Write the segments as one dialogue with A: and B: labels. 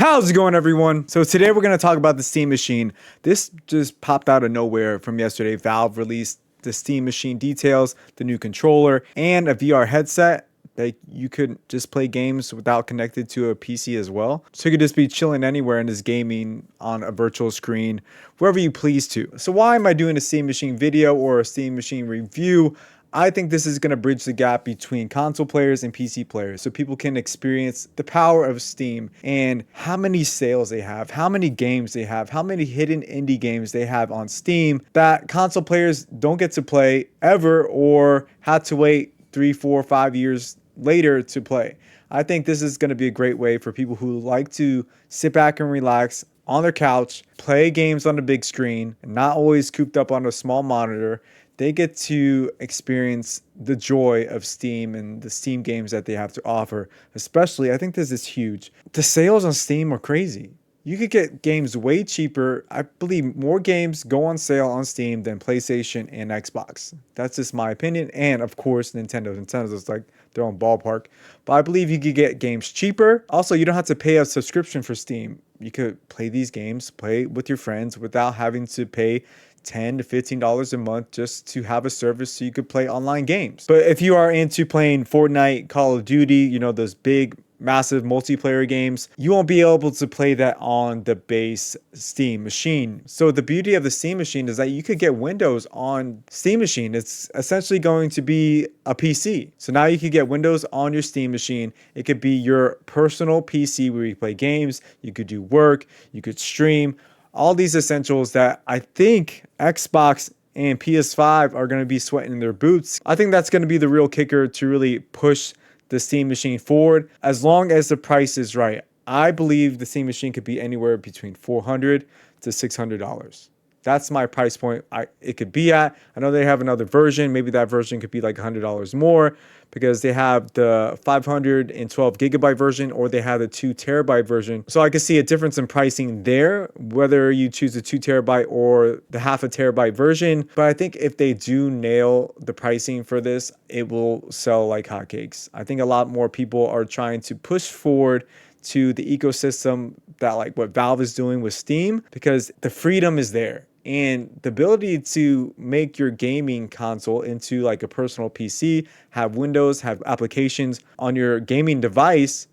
A: How's it going, everyone? So today we're going to talk about the Steam Machine. This just popped out of nowhere from yesterday. Valve released the Steam Machine details, the new controller, and a VR headset that you could just play games without connected to a PC as well. So you could just be chilling anywhere and just gaming on a virtual screen, wherever you please to. So why am I doing a Steam Machine video or a Steam Machine review? I think this is going to bridge the gap between console players and PC players so people can experience the power of Steam and how many sales they have, how many games they have, how many hidden indie games they have on Steam that console players don't get to play ever or had to wait 3, 4, 5 years later to play. I think this is going to be a great way for people who like to sit back and relax on their couch, play games on the big screen, and not always cooped up on a small monitor. They get to experience the joy of Steam and the Steam games that they have to offer. Especially, I think this is huge. The sales on Steam are crazy. You could get games way cheaper. I believe more games go on sale on Steam than PlayStation and Xbox. That's just my opinion. And of course, Nintendo. Nintendo's like their own ballpark. But I believe you could get games cheaper. Also, you don't have to pay a subscription for Steam. You could play these games, play with your friends without having to pay $10 to $15 a month just to have a service so you could play online games. But if you are into playing Fortnite, Call of Duty, those big, massive multiplayer games, you won't be able to play that on the base Steam Machine. So the beauty of the Steam Machine is that you could get Windows on Steam Machine. It's essentially going to be a PC. So now you could get Windows on your Steam Machine. It could be your personal PC where you play games, you could do work, you could stream, all these essentials that I think Xbox and PS5 are going to be sweating in their boots. I think that's going to be the real kicker to really push the Steam Machine forward, as long as the price is right. I believe the Steam Machine could be anywhere between $400 to $600. That's my price point it could be at. I know they have another version. Maybe that version could be like $100 more because they have the 512 gigabyte version or they have the 2 terabyte version. So I can see a difference in pricing there, whether you choose the 2 terabyte or the half a terabyte version. But I think if they do nail the pricing for this, it will sell like hotcakes. I think a lot more people are trying to push forward to the ecosystem that like what Valve is doing with Steam, because the freedom is there. And the ability to make your gaming console into like a personal PC, have Windows, have applications on your gaming device,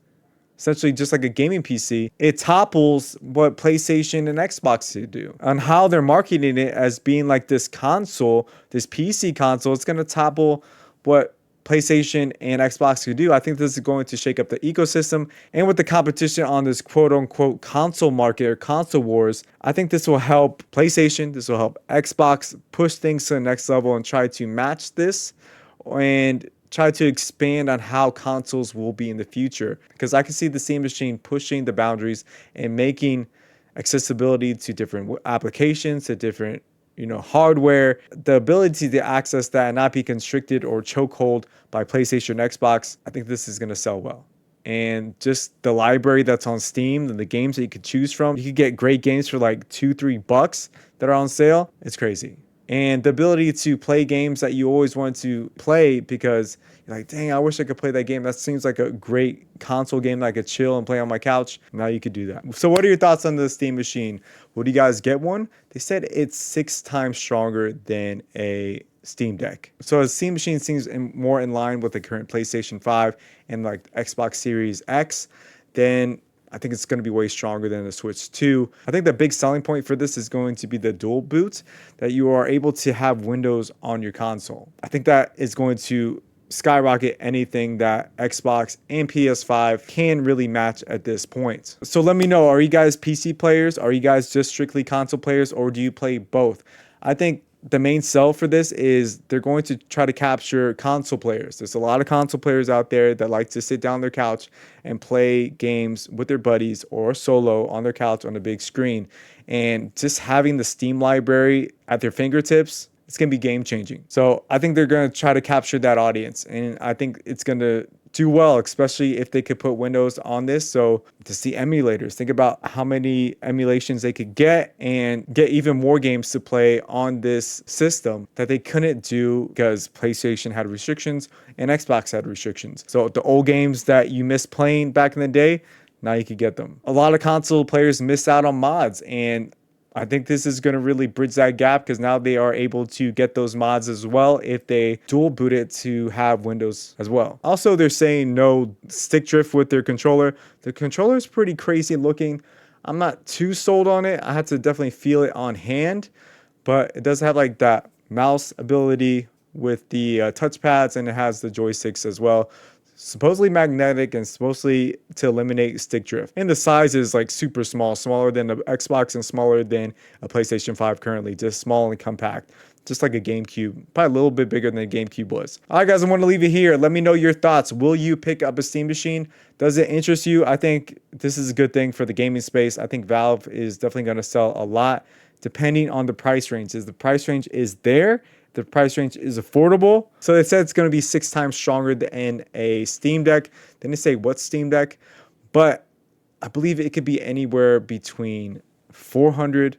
A: essentially just like a gaming PC, it topples what PlayStation and Xbox do. On how they're marketing it as being like this console, this PC console, it's going to topple what PlayStation and Xbox could do. I think this is going to shake up the ecosystem, and with the competition on this quote unquote console market or console wars, I think this will help PlayStation, this will help Xbox push things to the next level and try to match this and try to expand on how consoles will be in the future, because I can see the Steam Machine pushing the boundaries and making accessibility to different applications, to different hardware, the ability to access that and not be constricted or chokehold by PlayStation and Xbox. I think this is going to sell well. And just the library that's on Steam and the games that you could choose from, you could get great games for like $2-3 that are on sale. It's crazy. And the ability to play games that you always wanted to play because you're like, dang, I wish I could play that game. That seems like a great console game that I could chill and play on my couch. Now you could do that. So what are your thoughts on the Steam Machine? Would you guys get one? They said it's 6 times stronger than a Steam Deck. So the Steam Machine seems more in line with the current PlayStation 5 and like Xbox Series X, then I think it's going to be way stronger than the Switch 2. I think the big selling point for this is going to be the dual boot, that you are able to have Windows on your console. I think that is going to skyrocket anything that Xbox and PS5 can really match at this point. So let me know, are you guys PC players? Are you guys just strictly console players, or do you play both? I think the main sell for this is they're going to try to capture console players. There's a lot of console players out there that like to sit down on their couch and play games with their buddies or solo on their couch on a big screen. And just having the Steam library at their fingertips, it's going to be game changing. So I think they're going to try to capture that audience. And I think it's going to do well, especially if they could put Windows on this. So to see emulators, think about how many emulations they could get and get even more games to play on this system that they couldn't do because PlayStation had restrictions and Xbox had restrictions. So the old games that you missed playing back in the day, now you can get them. A lot of console players miss out on mods, and I think this is going to really bridge that gap because now they are able to get those mods as well if they dual boot it to have Windows as well. Also, they're saying no stick drift with their controller. The controller is pretty crazy looking. I'm not too sold on it. I had to definitely feel it on hand, but it does have like that mouse ability with the touchpads, and it has the joysticks as well. Supposedly magnetic and supposedly to eliminate stick drift. And the size is like super small, smaller than the Xbox and smaller than a PlayStation 5 currently, just small and compact. Just like a GameCube, probably a little bit bigger than a GameCube was. All right, guys, I want to leave it here. Let me know your thoughts. Will you pick up a Steam machine? Does it interest you? I think this is a good thing for the gaming space. I think Valve is definitely going to sell a lot depending on the price range. Is the price range is there? The price range is affordable. So they said it's going to be 6 times stronger than a Steam Deck. They didn't say what Steam Deck, but I believe it could be anywhere between $400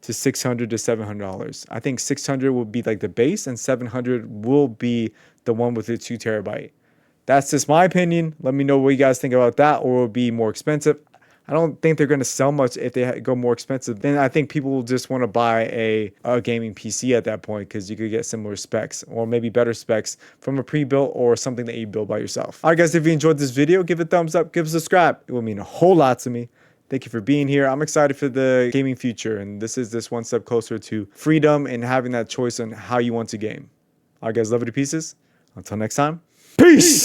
A: to $600 to $700. I think $600 will be like the base, and $700 will be the one with the 2 terabyte. That's just my opinion. Let me know what you guys think about that, or it will be more expensive. I don't think they're going to sell much if they go more expensive. Then I think people will just want to buy a gaming PC at that point because you could get similar specs or maybe better specs from a pre-built or something that you build by yourself. All right, guys, if you enjoyed this video, give it a thumbs up, give it a subscribe. It will mean a whole lot to me. Thank you for being here. I'm excited for the gaming future, and this is just one step closer to freedom and having that choice on how you want to game. All right, guys, love you to pieces. Until next time, peace.